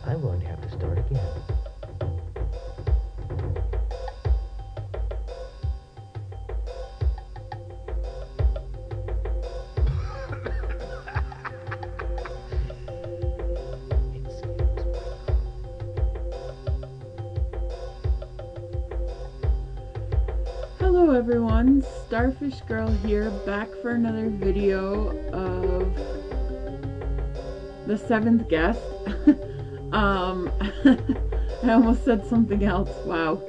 I'm going to have to start again. Hello everyone, Starfish Girl here, back for another video of the 7th guest. I almost said something else, wow.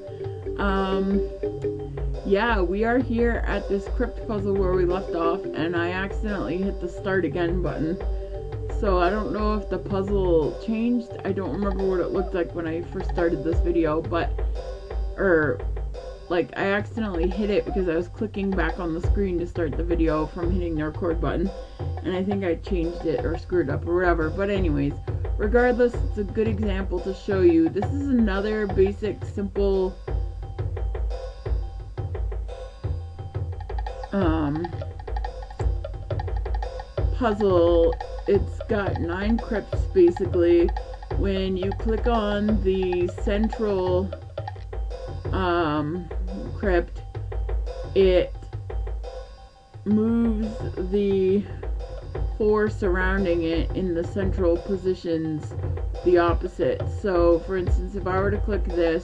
Yeah, we are here at this crypt puzzle where we left off, and I accidentally hit the start again button. So I don't know if the puzzle changed. I don't remember what it looked like when I first started this video, but, like, I accidentally hit it because I was clicking back on the screen to start the video from hitting the record button, and I think I changed it or screwed up or whatever. But anyways, regardless, it's a good example to show you. This is another basic, simple puzzle. It's got 9 crypts basically. When you click on the central crypt, it moves the 4 surrounding it in the central positions the opposite. So for instance, if I were to click this,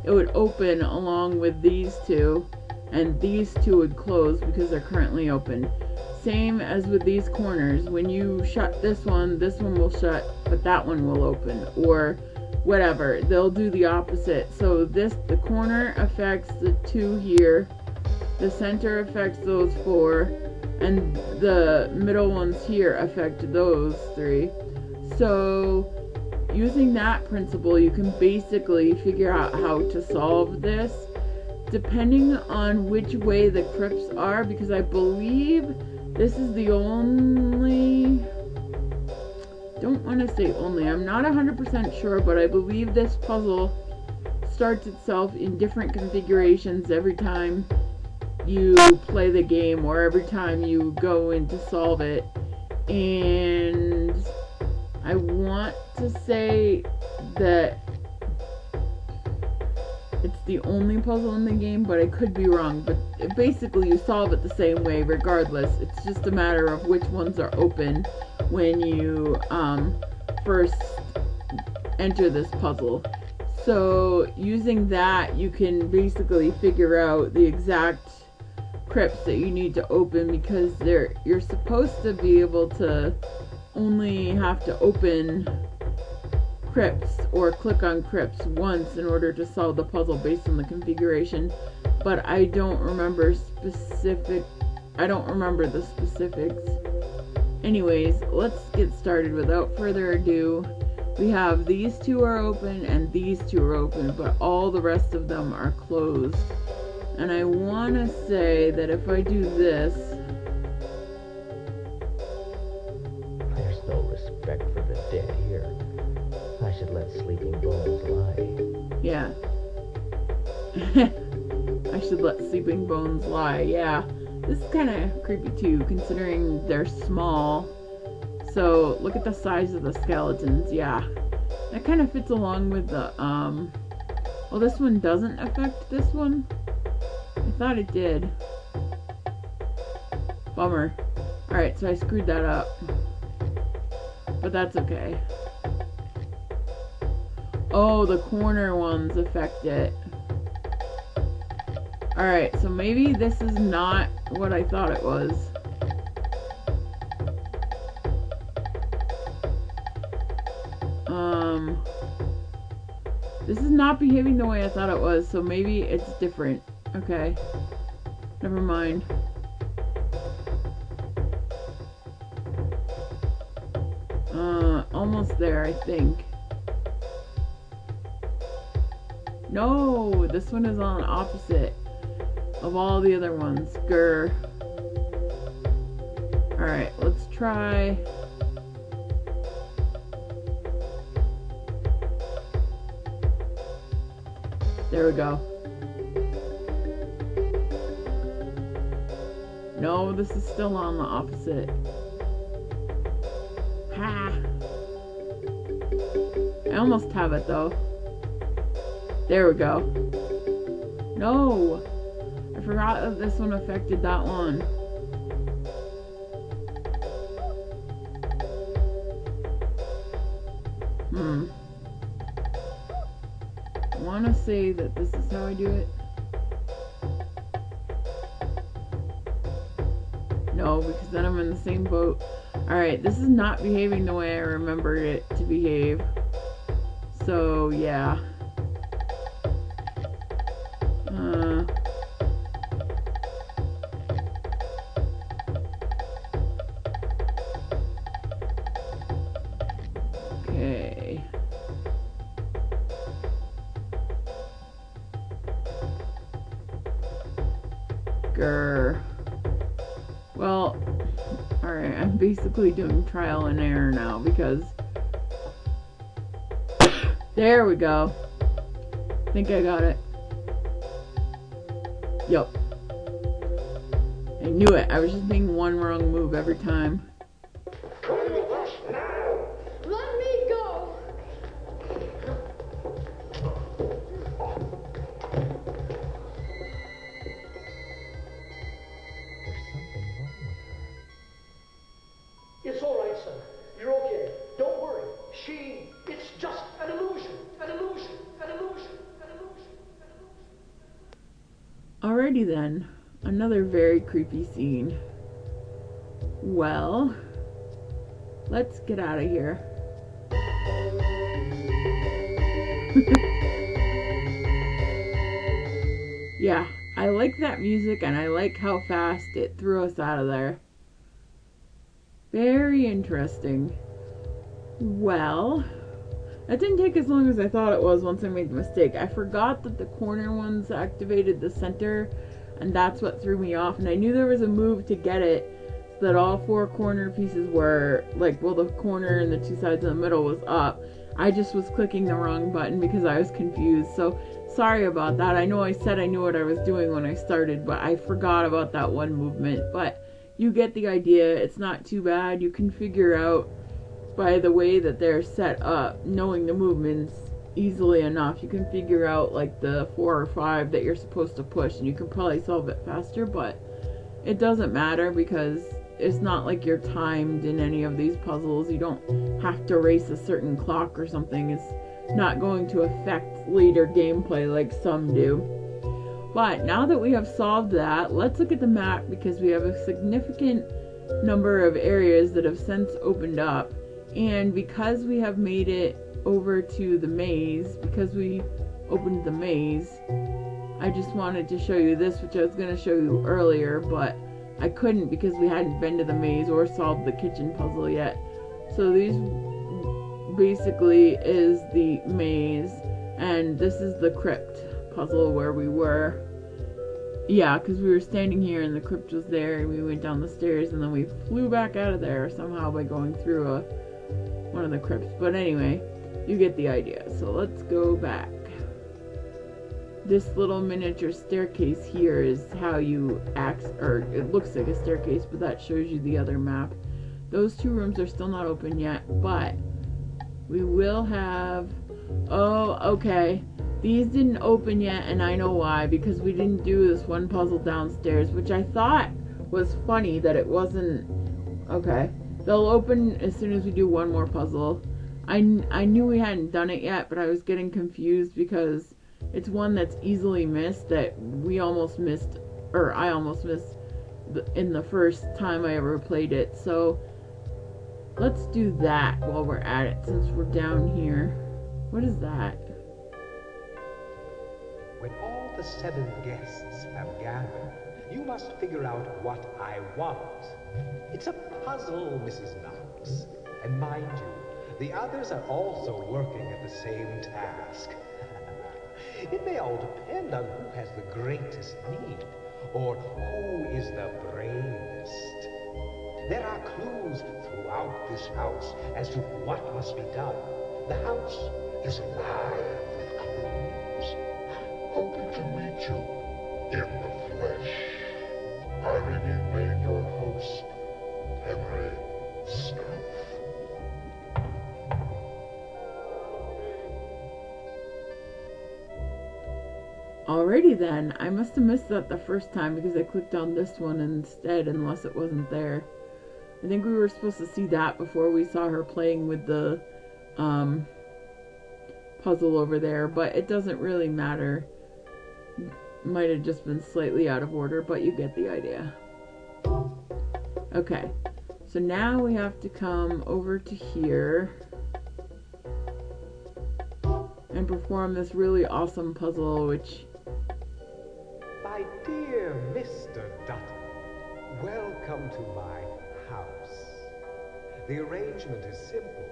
it would open along with these 2, and these 2 would close because they're currently open. Same as with these corners. When you shut this one will shut, but that one will open, or whatever. They'll do the opposite. So the corner affects the 2 here, the center affects those 4, and the middle ones here affect those 3. So using that principle, you can basically figure out how to solve this depending on which way the crypts are, because I believe this is the only, don't want to say only, I'm not 100% sure, but I believe this puzzle starts itself in different configurations every time you play the game, or every time you go in to solve it. And I want to say that it's the only puzzle in the game, but I could be wrong. But basically you solve it the same way regardless. It's just a matter of which ones are open when you first enter this puzzle. So using that, you can basically figure out the exact crypts that you need to open, because you're supposed to be able to only have to open crypts or click on crypts once in order to solve the puzzle based on the configuration. But I don't remember the specifics. Anyways, let's get started. Without further ado, we have these 2 are open and these 2 are open, but all the rest of them are closed. And I want to say that if I do this, There's no respect for the dead here. I should let sleeping bones lie. yeah. I should let sleeping bones lie, yeah. This is kind of creepy too, considering they're small. So, look at the size of the skeletons, yeah. That kind of fits along with the, well, this one doesn't affect this one. I thought it did. Bummer. Alright, so I screwed that up. But that's okay. Oh, the corner ones affect it. Alright, so maybe this is not what I thought it was. This is not behaving the way I thought it was, so maybe it's different. Okay. Never mind. Almost there, I think. No, this one is on the opposite of all the other ones. Grr. Alright, let's try. There we go. No, this is still on the opposite. Ha! I almost have it though. There we go. No! I forgot that this one affected that one. I want to say that this is how I do it. No, because then I'm in the same boat. Alright, this is not behaving the way I remembered it to behave. So, yeah. Okay. Grr. Well, alright, I'm basically doing trial and error now because... There we go. I think I got it. Yup. I knew it. I was just making one wrong move every time. Let me go! There's something wrong with her. It's all right, son. You're okay. Don't worry. It's just an illusion. An illusion. An illusion. An illusion. An illusion. Alrighty then. Another very creepy scene. Well, let's get out of here. Yeah, I like that music and I like how fast it threw us out of there. Very interesting. Well, that didn't take as long as I thought it was once I made the mistake. I forgot that the corner ones activated the center, and that's what threw me off. And I knew there was a move to get it so that all four corner pieces were, like, well, the corner and the two sides in the middle was up. I just was clicking the wrong button because I was confused. So, sorry about that. I know I said I knew what I was doing when I started, but I forgot about that one movement. But you get the idea. It's not too bad. You can figure out by the way that they're set up, knowing the movements easily enough, you can figure out like the 4 or 5 that you're supposed to push, and you can probably solve it faster. But it doesn't matter because it's not like you're timed in any of these puzzles. You don't have to race a certain clock or something. It's not going to affect later gameplay like some do. But now that we have solved that, let's look at the map because we have a significant number of areas that have since opened up. And because we have made it over to the maze, because we opened the maze, I just wanted to show you this, which I was going to show you earlier, but I couldn't because we hadn't been to the maze or solved the kitchen puzzle yet. So these basically is the maze, and this is the crypt puzzle where we were. Yeah, because we were standing here and the crypt was there, and we went down the stairs, and then we flew back out of there somehow by going through one of the crypts. But anyway, you get the idea. So let's go back. This little miniature staircase here is how you or it looks like a staircase, but that shows you the other map. Those 2 rooms are still not open yet, but we will have... Oh, okay. These didn't open yet, and I know why, because we didn't do this one puzzle downstairs, which I thought was funny that it wasn't... Okay. They'll open as soon as we do one more puzzle. I knew we hadn't done it yet, but I was getting confused because it's one that's easily missed that we almost missed, or I almost missed in the first time I ever played it. So let's do that while we're at it since we're down here. What is that? When all the 7 guests have gathered, you must figure out what I want. It's a puzzle, Mrs. Knox. And mind you, the others are also working at the same task. It may all depend on who has the greatest need, or who is the bravest. There are clues throughout this house as to what must be done. The house is alive with clues. Hoping to meet you in the flesh. I remain your host, Henry Snuff. Alrighty then, I must have missed that the first time because I clicked on this one instead, unless it wasn't there. I think we were supposed to see that before we saw her playing with the puzzle over there, but it doesn't really matter. Might have just been slightly out of order, but you get the idea. Okay, so now we have to come over to here and perform this really awesome puzzle, which... My dear Mr. Dutton, welcome to my house. The arrangement is simple.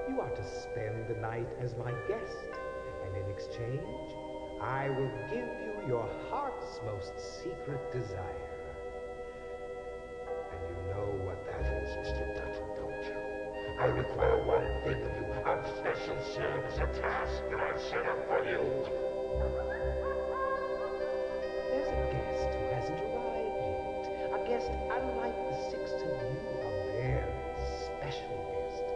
You are to spend the night as my guest, and in exchange, I will give you your heart's most secret desire. And you know what that is, Mr. Dutton, don't you? I require one thing of you, a special service, a task that I've set up for you. There's a guest who hasn't arrived yet. A guest unlike the six of you, a very special guest.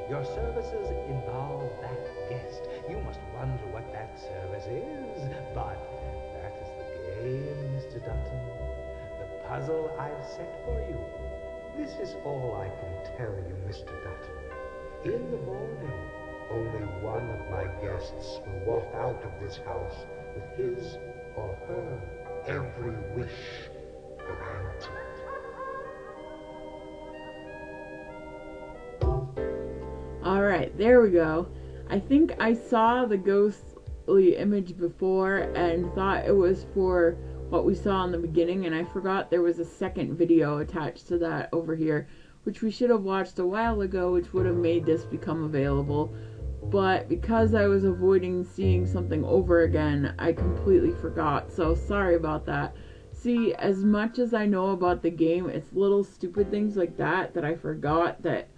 Your services involve that guest. You must wonder what that service is, but that is the game, Mr. Dutton. The puzzle I've set for you. This is all I can tell you, Mr. Dutton. In the morning, only one of my guests will walk out of this house with his or her every wish granted. Alright, there we go. I think I saw the ghostly image before and thought it was for what we saw in the beginning, and I forgot there was a second video attached to that over here, which we should have watched a while ago, which would have made this become available. But because I was avoiding seeing something over again, I completely forgot, so sorry about that. See, as much as I know about the game, it's little stupid things like that that I forgot that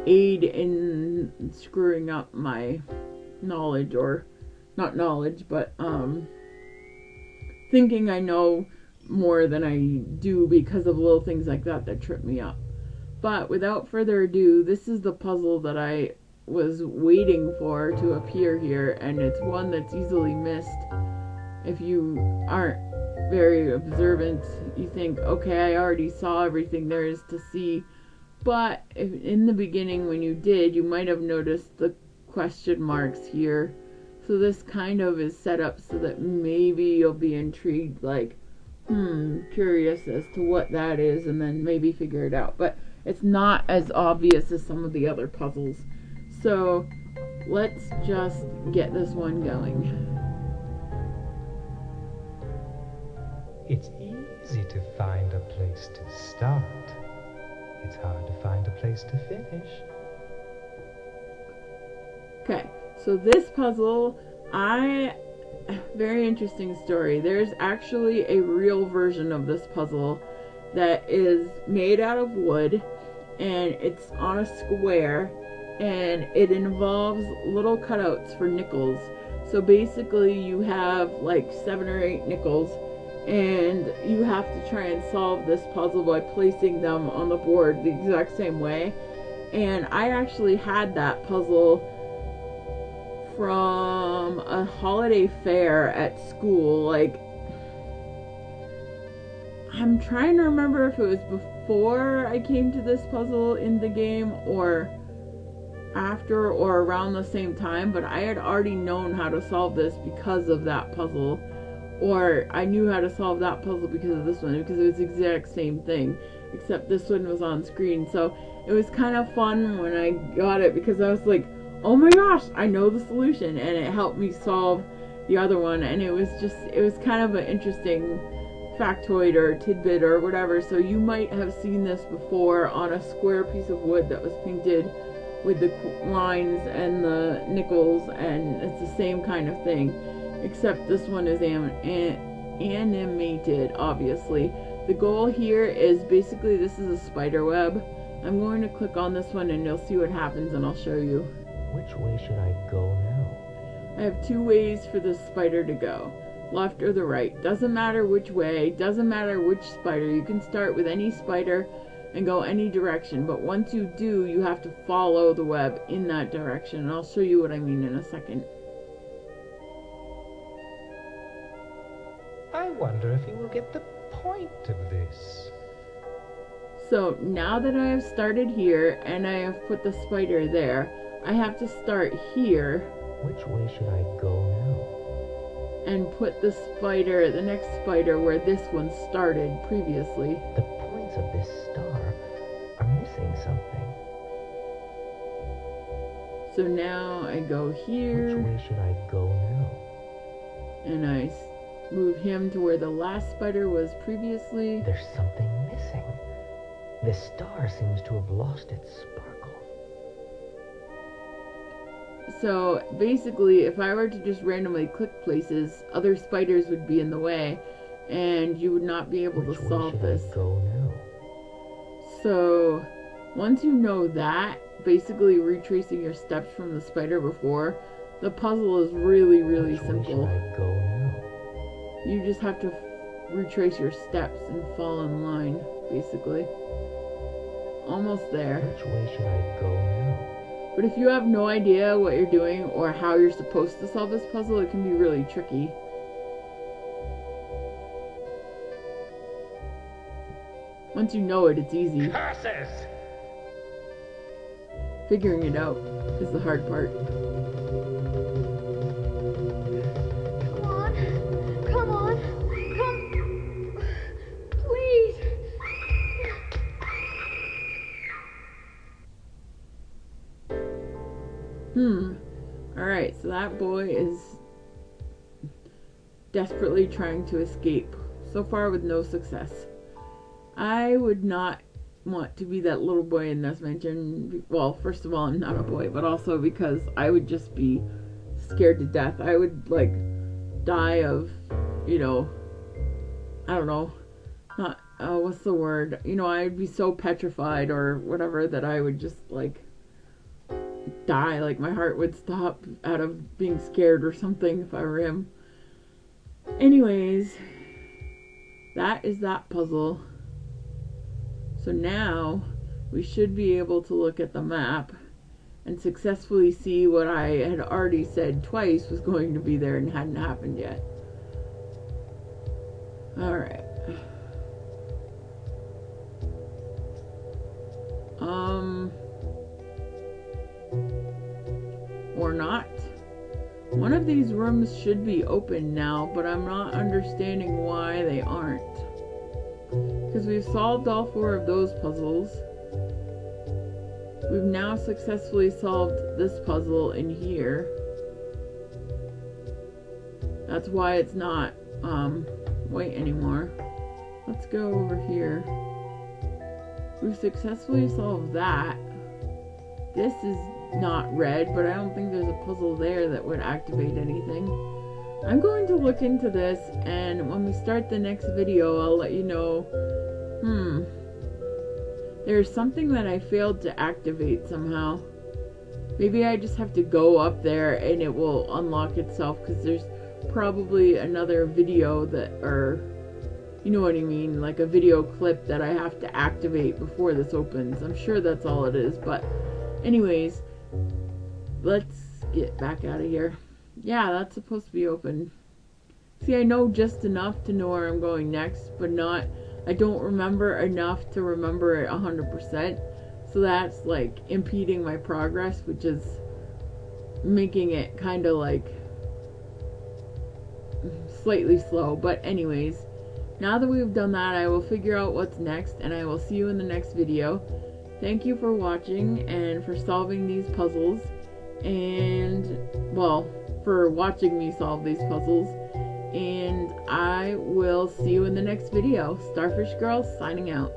aid in screwing up my knowledge, or not knowledge, but thinking I know more than I do because of little things like that that trip me up. But without further ado, this is the puzzle that I was waiting for to appear here, and it's one that's easily missed if you aren't very observant. You think, okay, I already saw everything there is to see, but if in the beginning when you did, you might have noticed the question marks here. So this kind of is set up so that maybe you'll be intrigued, like, curious as to what that is, and then maybe figure it out. But it's not as obvious as some of the other puzzles. So let's just get this one going. It's easy to find a place to start. It's hard to find a place to finish. Okay, so this puzzle, very interesting story. There's actually a real version of this puzzle that is made out of wood, and it's on a square, and it involves little cutouts for nickels. So basically you have like 7 or 8 nickels, and you have to try and solve this puzzle by placing them on the board the exact same way. And I actually had that puzzle from a holiday fair at school. Like, I'm trying to remember if it was before I came to this puzzle in the game, or after, or around the same time, but I had already known how to solve this because of that puzzle, or I knew how to solve that puzzle because of this one, because it was the exact same thing, except this one was on screen. So it was kind of fun when I got it, because I was like, oh my gosh, I know the solution, and it helped me solve the other one. And it was kind of an interesting factoid or tidbit or whatever. So you might have seen this before on a square piece of wood that was painted with the lines and the nickels, and it's the same kind of thing, except this one is animated, obviously. The goal here is basically, this is a spider web. I'm going to click on this one and you'll see what happens, and I'll show you. Which way should I go now? I have 2 ways for the spider to go. Left or the right. Doesn't matter which way. Doesn't matter which spider. You can start with any spider and go any direction. But once you do, you have to follow the web in that direction. And I'll show you what I mean in a second. wonder if you will get the point of this. So now that I have started here and I have put the spider there, I have to start here Which way should I go and put the spider, the next spider, where this one started previously. now? The points of this star are missing something. So now I go Which here way should I go now? and I move him to where the last spider was previously. There's something missing. The star seems to have lost its sparkle. So basically, if I were to just randomly click places, other spiders would be in the way and you would not be able Which to way solve should this. I go now? So once you know that, basically retracing your steps from the spider before, the puzzle is really Which way simple. should I go now? You just have to retrace your steps and fall in line, basically. Almost there. Which way should I go now? But if you have no idea what you're doing or how you're supposed to solve this puzzle, it can be really tricky. Once you know it, it's easy. Curses! Figuring it out is the hard part. Come on. Come. Please. Alright, so that boy is desperately trying to escape. So far with no success. I would not want to be that little boy in this mansion. Well, first of all, I'm not a boy, but also because I would just be scared to death. I would, like, die of, I don't know, not, what's the word? I'd be so petrified or whatever that I would just, like, die. Like, my heart would stop out of being scared or something if I were him. Anyways, that is that puzzle. So now we should be able to look at the map and successfully see what I had already said twice was going to be there and hadn't happened yet. Alright. Or not. One of these rooms should be open now, but I'm not understanding why they aren't. Because we've solved all 4 of those puzzles. We've now successfully solved this puzzle in here. That's why it's not white anymore. Let's go over here. We've successfully solved that. This is not red, but I don't think there's a puzzle there that would activate anything. I'm going to look into this, and when we start the next video, I'll let you know. There's something that I failed to activate somehow. Maybe I just have to go up there and it will unlock itself, because there's probably another video that, or you know what I mean, like a video clip that I have to activate before this opens. I'm sure that's all it is, but anyways, let's get back out of here. Yeah, that's supposed to be open. See, I know just enough to know where I'm going next, but I don't remember enough to remember it 100%. So that's like impeding my progress, which is making it kind of like slightly slow. But anyways, now that we've done that, I will figure out what's next, and I will see you in the next video. Thank you for watching and for solving these puzzles, and, well, for watching me solve these puzzles, and I will see you in the next video. Starfish Girl signing out.